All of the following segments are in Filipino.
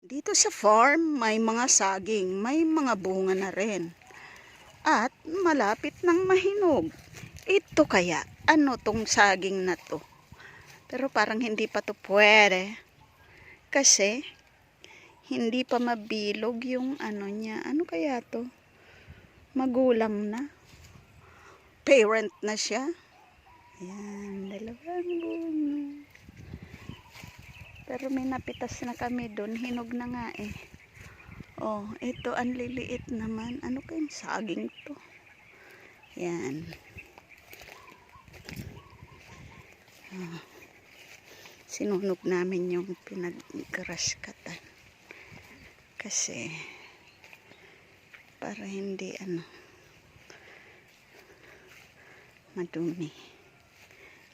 Dito sa farm, may mga saging, may mga bunga na rin. At malapit ng mahinog. Ito kaya, ano tong saging na to? Pero parang hindi pa to pwede. Kasi, hindi pa mabilog yung ano niya. Ano kaya to? Magulang na. Parent na siya. Ayan, dalawang bunga. Pero may napitas na kami doon. Hinog na nga eh. Oh, ito ang liliit naman. Ano kayong saging to? Yan. Oh. Sinunog namin yung pinag-crush katan. Kasi para hindi madumi.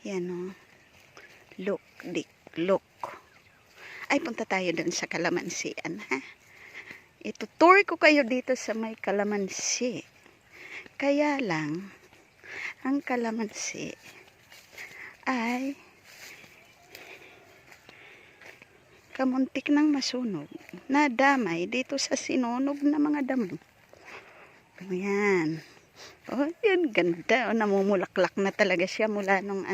Yan oh. Look. Ay, punta tayo dun sa kalamansian, ha? Itutour ko kayo dito sa may kalamansi. Kaya lang, ang kalamansi ay kamuntik ng masunog. Nadamay dito sa sinunog na mga damo. Ayan. Oh, yan, ganda. Oh, namumulaklak na talaga siya mula nung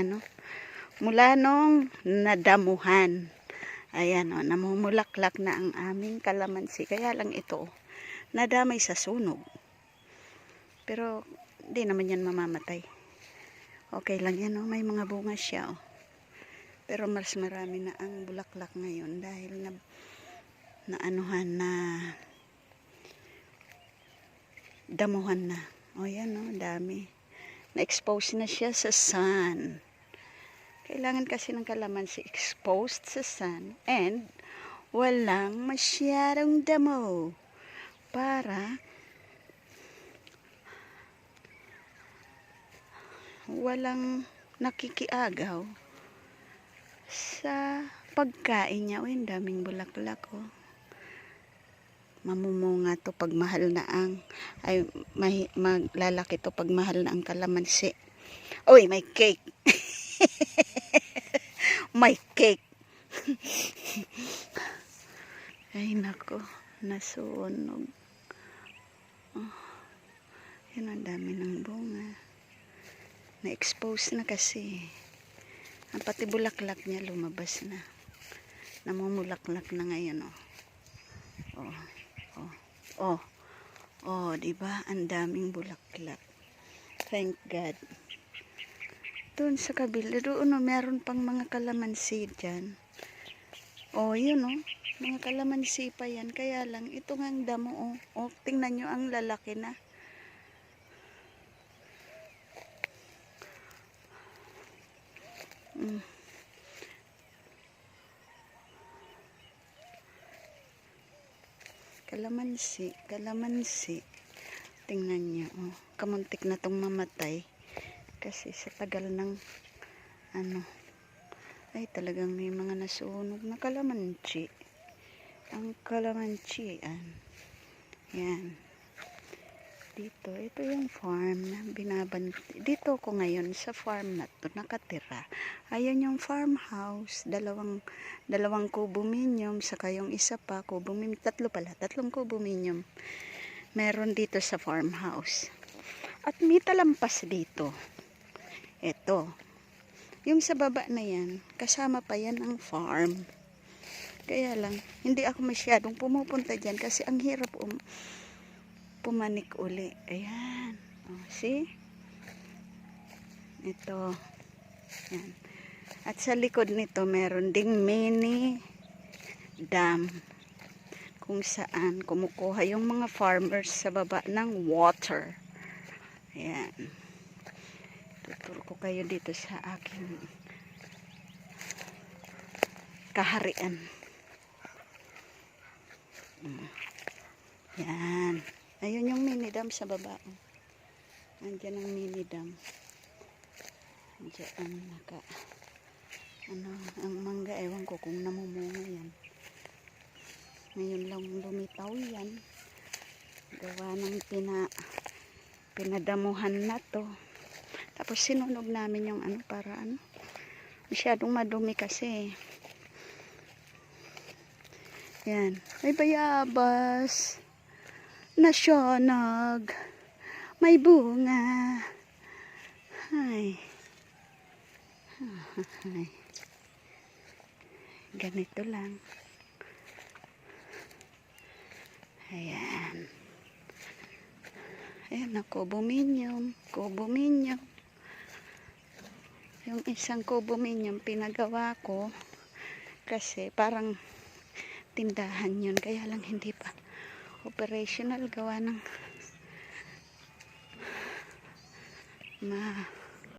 nadamuhan. Ayan, oh, namumulaklak na ang aming kalamansi. Kaya lang ito, nadamay sa sunog. Pero, di naman yan mamamatay. Okay lang yan, oh. May mga bunga siya, oh. Pero mas marami na ang bulaklak ngayon dahil damuhan na. O yan, oh, dami. Na-expose na siya sa sun. Kailangan kasi ng kalamansi exposed sa sun and walang masyadong damo para walang nakikiagaw sa pagkain niya. O, yung daming bulaklak, oh. Mamumunga to pag mahal na maglalaki to pag mahal na ang kalamansi. Uy, may cake. May cake. Ay nako, nasunog. Oh, yun, ang dami ng bunga. Na-expose na kasi. Ang pati bulaklak niya lumabas na. Namumulaklak na ngayon, oh. Oh, diba? Ang daming bulaklak. Thank God. Doon sa kabila, doon meron pang mga kalamansi dyan. Oh, yun mga kalamansi pa yan. Kaya lang, ito nga ang damo, oh. Tingnan nyo, ang lalaki na. Kalamansi. Tingnan nyo, oh. Kamuntik na tong mamatay. Kasi sa tagal ng ay talagang may mga nasunog na kalamansi. Ang kalamansi, yan. Dito, ito yung farm na binabanti. Dito ko ngayon sa farm na to nakatira. Ayan yung farmhouse, dalawang condominium, saka yung isa pa condominium, tatlong condominium. Meron dito sa farmhouse. At may talampas dito. Ito. Yung sa baba na yan, kasama pa yan ang farm. Kaya lang, hindi ako masyadong pumupunta dyan kasi ang hirap pumanik uli. Ayan. Oh, see? Ito. Yan. At sa likod nito, meron ding mini dam kung saan kumukuha yung mga farmers sa baba ng water. Ayan. Tuturo ko kayo dito sa aking kaharian. Yan. Ayun yung mini dam sa baba. Andiyan ang mini dam. Andiyan ang mangga. Ewan ko kung namumunga yan. Ngayon lang lumitaw yan. Gawa ng pinadamuhan na to. Tapos sinunog namin yung para masyadong madumi kasi. Yan. May bayabas. Nasyonag. May bunga. Ay. Ay. Ganito lang. Ayan. Ayan na, cobominium. Cobominium. Yung isang cobominium pinagawa ko kasi parang tindahan yun. Kaya lang hindi pa operational, gawa ng